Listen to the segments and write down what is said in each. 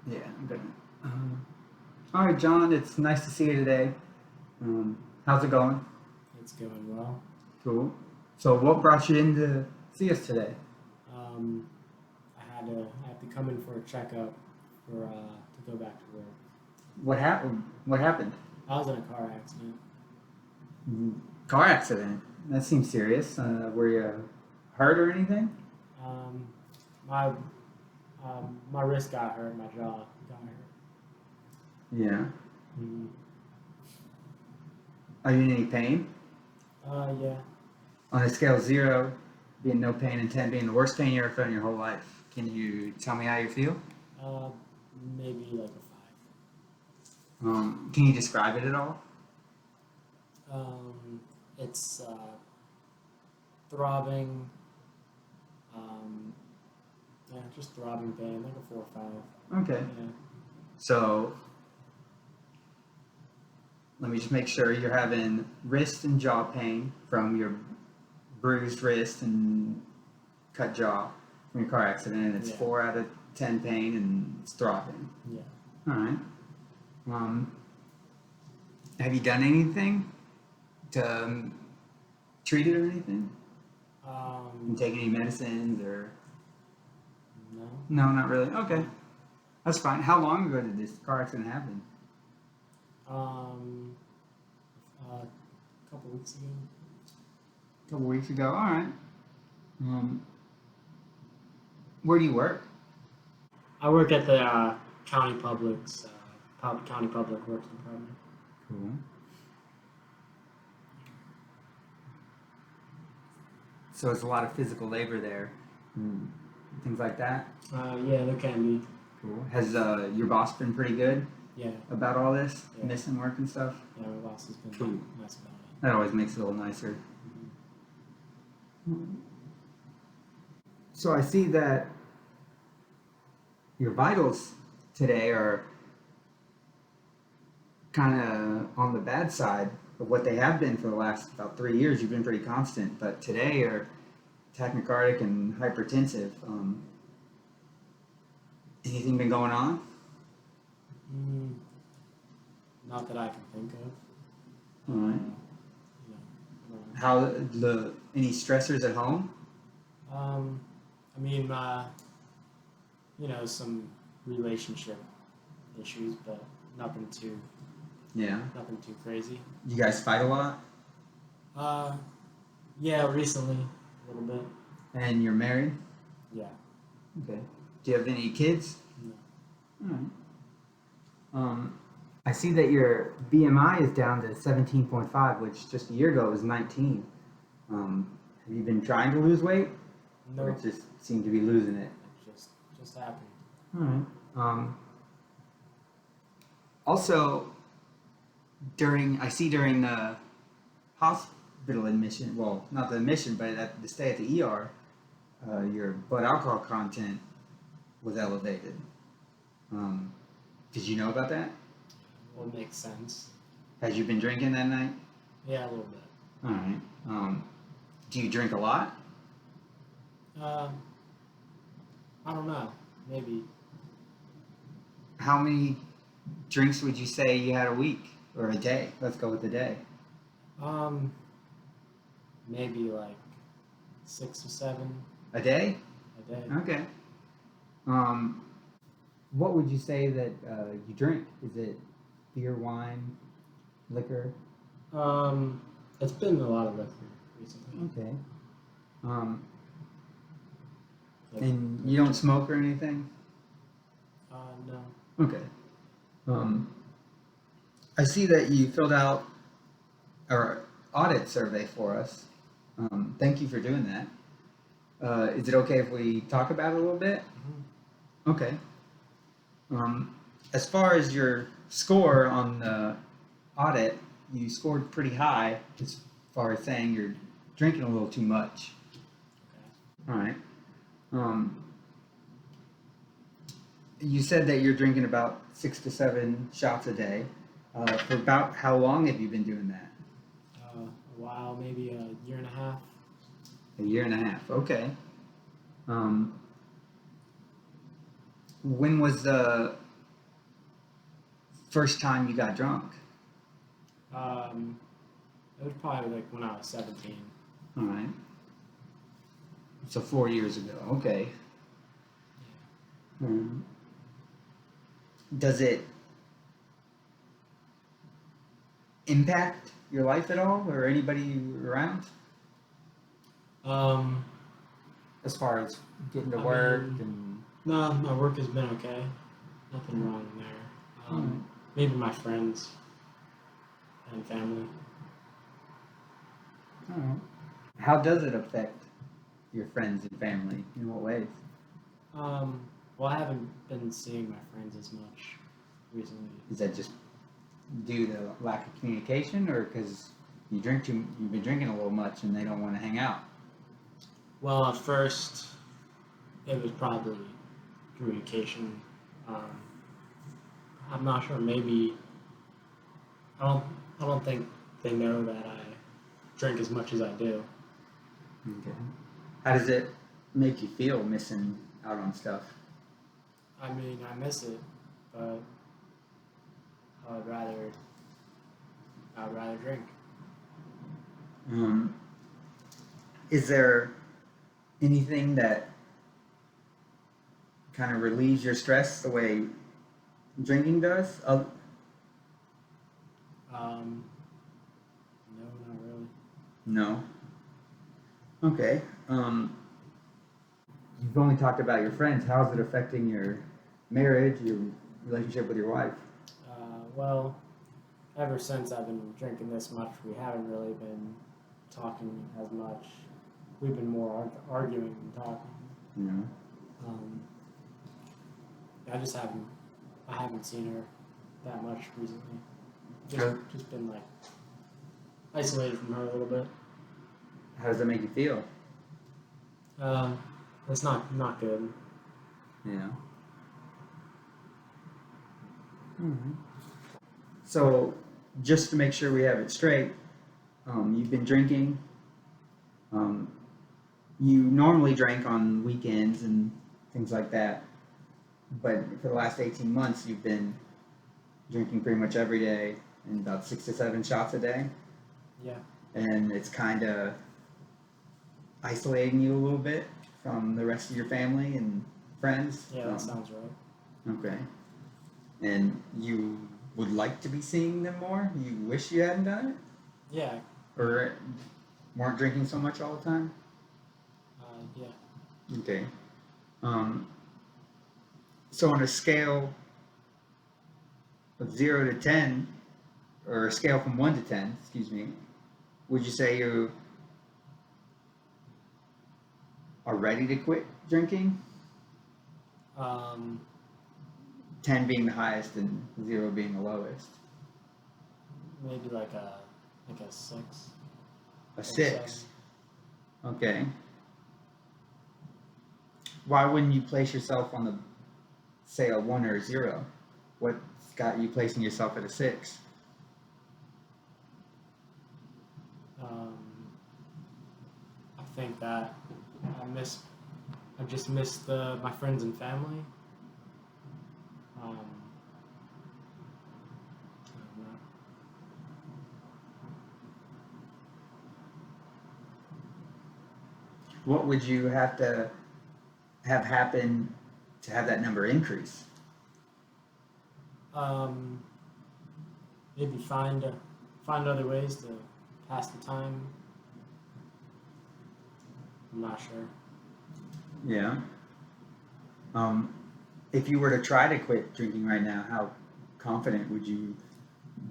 Yeah, I'm good. All right, John, it's nice to see you today. How's it going? It's going well. Cool. So, what brought you in to see us today? Um, I had to come in for a checkup for to go back to work. What happened? What happened? I was in a car accident. Car accident. That seems serious. Were you hurt or anything? Um, my my wrist got hurt. My jaw got hurt. Yeah. Mm. Are you in any pain? Yeah. On a scale of 0 being no pain and 10 being the worst pain you ever felt in your whole life, can you tell me how you feel? Uh, Maybe like a Can you describe it at all? 5. It's throbbing. Um, yeah, just throbbing pain, like a 4 or 5. Okay. Yeah. So let me just make sure you're having wrist and jaw pain from your bruised wrist and cut jaw from your car accident, and it's Yeah. 4 out of 10 pain and it's throbbing. Yeah. All right. Um, have you done anything to treat it or anything? You take any medicines or? No. No, not really. Okay, that's fine. How long ago did this car accident happen? A couple weeks ago. A couple weeks ago. All right. Um, where do you work? I work at the county county public works department. Cool. So it's a lot of physical labor there, things like that. Yeah, there can be. Cool. Has your boss been pretty good Yeah, about all this, yeah, missing work and stuff? yeah. My boss has been Cool. nice about it. That always makes it a little nicer. So I see that your vitals today are kind of on the bad side of what they have been for the last about 3 years. You've been pretty constant, but today are tachycardic and hypertensive. Anything been going on? Mm, Not that I can think of. All right. How any stressors at home? I mean, some relationship issues, but nothing too Yeah. nothing too crazy. You guys fight a lot, Yeah, recently a little bit. and you're married. Yeah. Okay. Do you have any kids? No. All right. I see that your BMI is down to 17.5, which just a year ago was 19. Have you been trying to lose weight, No. or it just seemed to be losing it? Just happened. All right. Also, during the hospital admission, well, not the admission, but at the stay at the ER, your blood alcohol content was elevated. Did you know about that? Well, it makes sense. Had you been drinking that night? Yeah, a little bit. All right. Do you drink a lot? I don't know. Maybe. How many drinks would you say you had a week or a day? Let's go with a day. Maybe like 6 or 7 A day? a day. Okay. What would you say that you drink? Is it beer, wine, liquor? It's been a lot of liquor recently. Okay. Like, And you don't smoke or anything? no. Okay. I see that you filled out our audit survey for us. Thank you for doing that. Is it okay if we talk about it a little bit? Mm-hmm. Okay. As far as your score on the audit, you scored pretty high as far as saying you're drinking a little too much. Okay. All right. You said that you're drinking about 6 to 7 shots a day. For about how long have you been doing that? A while, maybe a year and a half. A year and a half. Okay. When was the first time you got drunk? It was probably like when I was 17. All right. So 4 years ago. Okay. Um, does it impact your life at all, or anybody around, Um, as far as getting to I work mean, and? no, my work has been okay. Nothing wrong there. Alright. Maybe my friends and family. All right. How does it affect your friends and family? In what ways? Well, I haven't been seeing my friends as much recently. Is that just due to lack of communication, or because you've been drinking a little much and they don't want to hang out? Well, at first, it was probably communication. Um, I'm not sure. Maybe I don't. I don't think they know that I drink as much as I do. Okay. How does it make you feel missing out on stuff? I mean, I miss it, but I would rather. I would rather drink. Um, is there anything that kind of relieves your stress the way drinking does? No, not really. No. Okay. You've only talked about your friends. How's it affecting your marriage, your relationship with your wife? Well, ever since I've been drinking this much, we haven't really been talking as much. We've been more arguing than talking. You know. Um, I haven't seen her that much recently. Just been like isolated from her a little bit. How does that make you feel? It's not good. Yeah. Mm-hmm. So, just to make sure we have it straight, you've been drinking. Um, you normally drank on weekends and things like that, but for the last 18 months, you've been drinking pretty much every day and about 6 to 7 shots a day. Yeah. And it's kind of isolating you a little bit from the rest of your family and friends. Yeah, that sounds right. Okay. And you would like to be seeing them more? You wish you hadn't done it? Yeah. Or weren't drinking so much all the time? Yeah. Okay. So on a scale of 0 to 10, or a scale from 1 to 10, excuse me, would you say you are ready to quit drinking? 10 being the highest and 0 being the lowest. Maybe like a 6. A 6. Okay. Why wouldn't you place yourself on the, say, a 1 or a 0? What's got you placing yourself at a 6? I think that I just miss my friends and family. I don't know. What would you have to have happen to have that number increase? Maybe find other ways to pass the time. I'm not sure. Yeah. If you were to try to quit drinking right now, how confident would you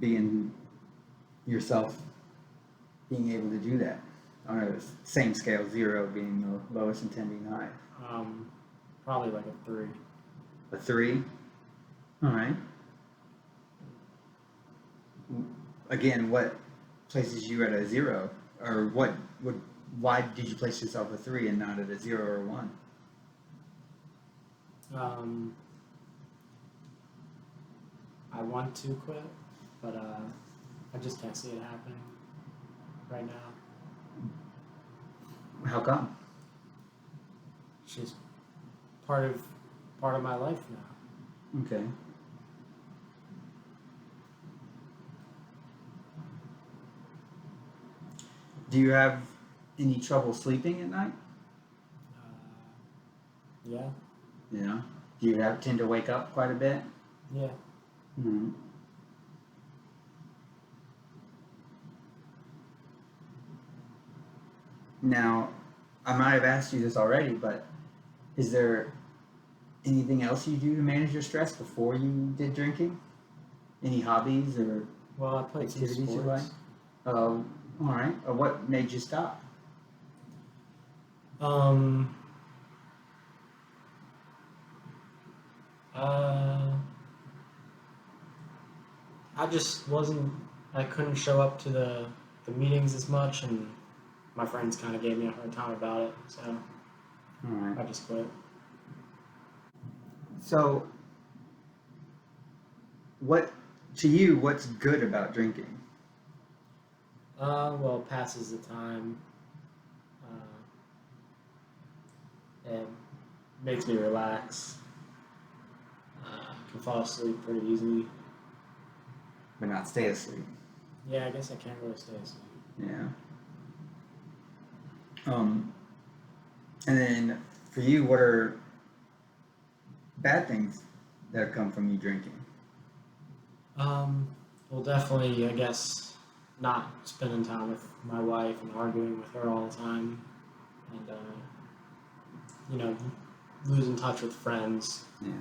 be in yourself being able to do that? On a same scale, 0 being the lowest and 10 being the highest. Probably like a 3. A 3? All right. Again, what places you at a 0? Or why did you place yourself a 3 and not at a 0 or a 1? I want to quit, but I just can't see it happening right now. How come? It's just part of my life now. Okay. Do you have any trouble sleeping at night? Yeah. Yeah. Do you tend to wake up quite a bit? Yeah. Hmm. Now, I might have asked you this already, but is there anything else you do to manage your stress before you did drinking? Any hobbies or Well, I played some activities you like? sports. All right. What made you stop? Um. Uh. I just wasn't. I couldn't show up to the meetings as much, and my friends kind of gave me a hard time about it, so All right. I just quit. So, what to you? What's good about drinking? Well, it passes the time. It makes me relax. Can fall asleep pretty easily. But not stay asleep. Yeah, I guess I can't really stay asleep. Yeah. And then for you, what are bad things that have come from you drinking? Well, definitely, I guess, not spending time with my wife and arguing with her all the time, and you know, losing touch with friends. Yeah.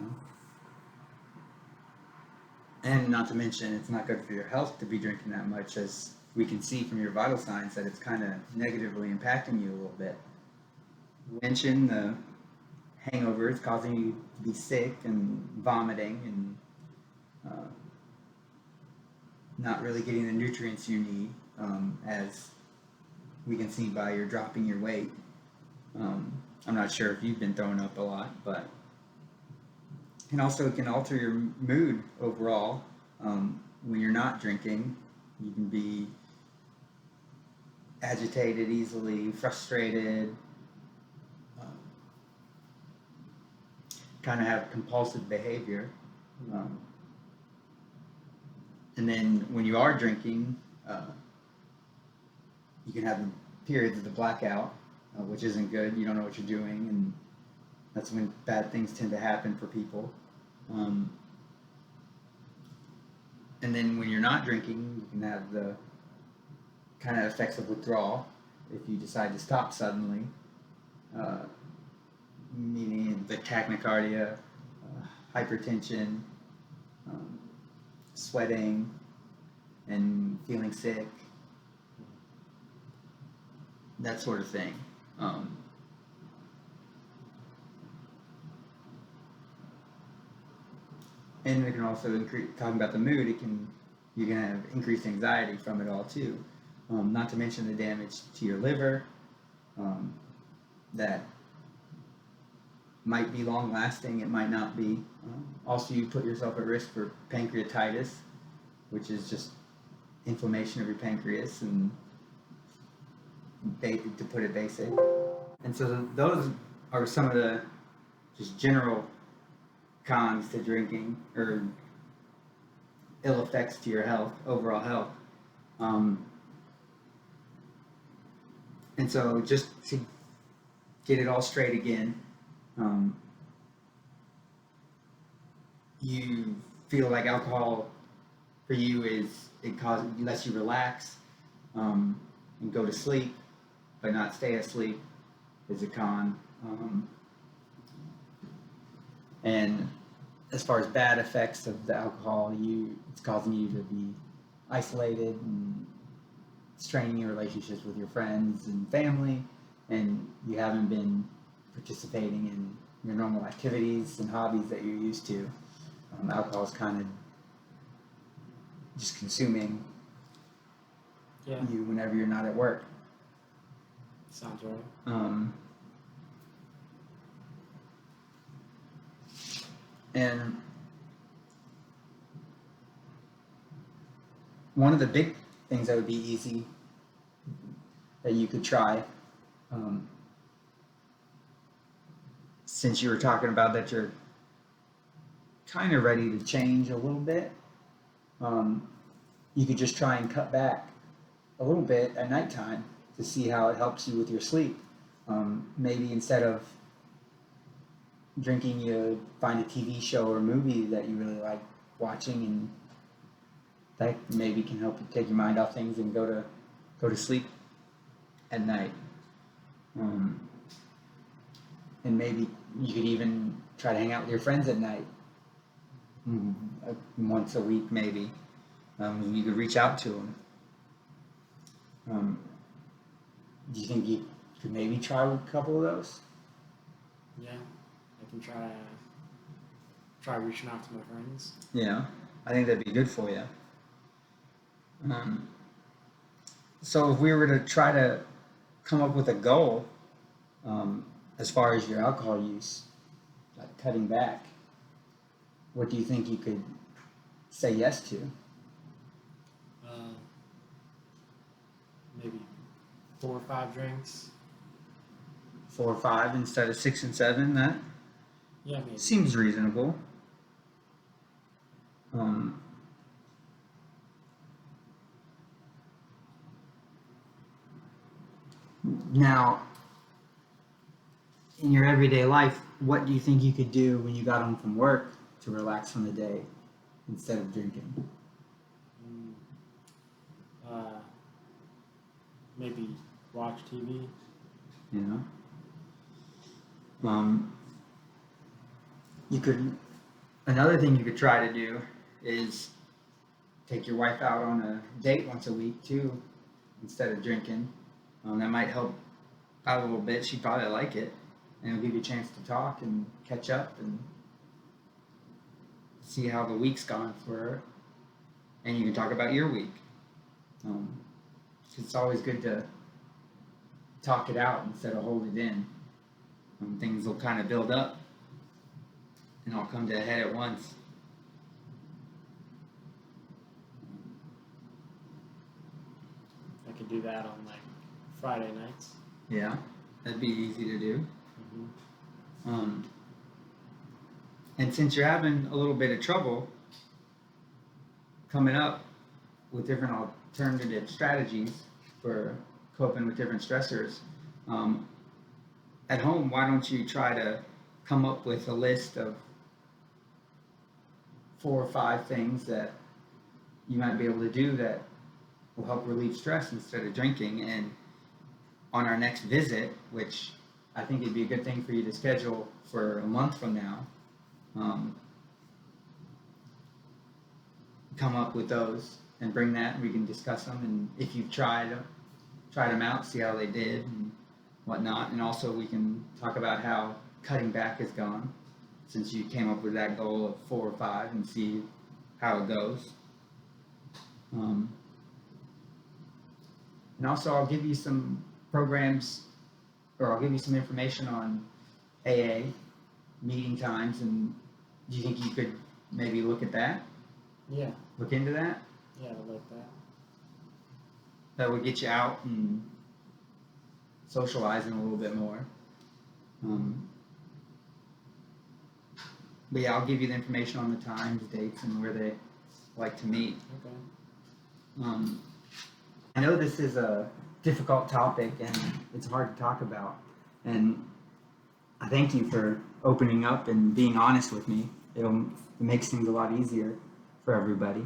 And not to mention, it's not good for your health to be drinking that much, as we can see from your vital signs that it's kind of negatively impacting you a little bit. You mentioned the hangovers causing you to be sick and vomiting and not really getting the nutrients you need, as we can see by your dropping your weight. I'm not sure if you've been throwing up a lot, but and also it can alter your mood overall. When you're not drinking, you can be agitated easily, frustrated, kind of have compulsive behavior. And then when you are drinking, you can have periods of the blackout, which isn't good. You don't know what you're doing, and that's when bad things tend to happen for people. And then when you're not drinking, you can have the kind of effects of withdrawal if you decide to stop suddenly, meaning the tachycardia, hypertension, sweating, and feeling sick, that sort of thing. And it can also increase, talking about the mood, you can have increased anxiety from it all too. Not to mention the damage to your liver, that might be long lasting, it might not be. Also, you put yourself at risk for pancreatitis, which is just inflammation of your pancreas, and to put it basic. And so those are some of the just general cons to drinking, or ill effects to your health, overall health. And so just to get it all straight again, you feel like alcohol for you it lets you relax, and go to sleep, but not stay asleep is a con. And as far as bad effects of the alcohol, it's causing you to be isolated and straining your relationships with your friends and family, and you haven't been participating in your normal activities and hobbies that you're used to. Alcohol is kind of just consuming you whenever you're not at work. Sounds right. And one of the big things that would be easy that you could try, since you were talking about that you're kind of ready to change a little bit, you could just try and cut back a little bit at nighttime to see how it helps you with your sleep. Maybe instead of drinking, you find a TV show or movie that you really like watching, and that maybe can help you take your mind off things and go to sleep at night. And maybe you could even try to hang out with your friends at night, once a week maybe. You could reach out to them. Do you think you could maybe try a couple of those? Yeah, I can try reaching out to my friends. Yeah, I think that'd be good for you. So if we were to try to come up with a goal, as far as your alcohol use, like cutting back, what do you think you could say yes to? Maybe 4 or 5 drinks. 4 or 5 instead of 6 and 7. That Yeah, maybe. seems reasonable. Now, in your everyday life, what do you think you could do when you got home from work to relax from the day instead of drinking? Maybe watch TV. You know, another thing you could try to do is take your wife out on a date once a week too, instead of drinking. That might help out a little bit. She'd probably like it, and it'll give you a chance to talk and catch up and see how the week's gone for her. And you can talk about your week. It's always good to talk it out instead of hold it in. Things will kind of build up and all come to a head at once. I could do that on like Friday nights. Yeah, that'd be easy to do. And since you're having a little bit of trouble coming up with different alternative strategies for coping with different stressors, at home, why don't you try to come up with a list of 4 or 5 things that you might be able to do that will help relieve stress instead of drinking. And on our next visit, which I think it'd be a good thing for you to schedule for a month from now, come up with those and bring that, and we can discuss them. And if you've tried them out, see how they did and whatnot. And also we can talk about how cutting back has gone since you came up with that goal of 4 or 5, and see how it goes. And also I'll give you some programs, or I'll give you some information on AA meeting times, and do you think you could maybe look at that? Yeah. Look into that? Yeah, I like that. That would get you out and socializing a little bit more. But yeah, I'll give you the information on the times, dates, and where they like to meet. Okay. I know this is a difficult topic and it's hard to talk about, and I thank you for opening up and being honest with me. It makes things a lot easier for everybody.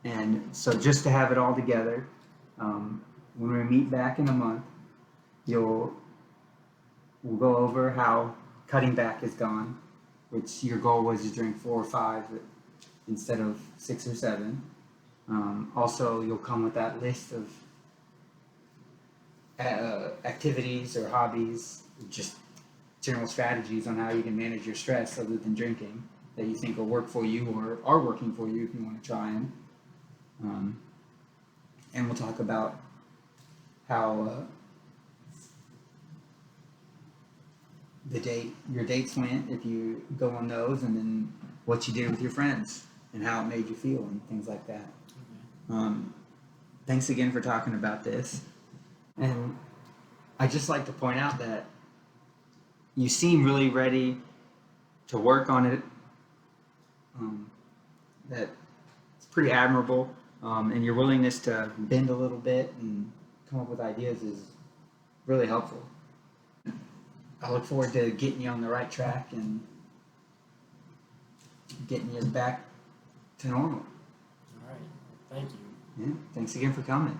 And so just to have it all together, when we meet back in a month, we'll go over how cutting back has gone, which your goal was to drink 4 or 5 instead of 6 or 7. Also, you'll come with that list of activities or hobbies, just general strategies on how you can manage your stress other than drinking that you think will work for you or are working for you if you want to try them. And we'll talk about how your dates went if you go on those, and then what you did with your friends and how it made you feel and things like that. Thanks again for talking about this. And I'd just like to point out that you seem really ready to work on it. That it's pretty admirable. And your willingness to bend a little bit and come up with ideas is really helpful. I look forward to getting you on the right track and getting you back to normal. All right. Thank you. Yeah, thanks again for coming.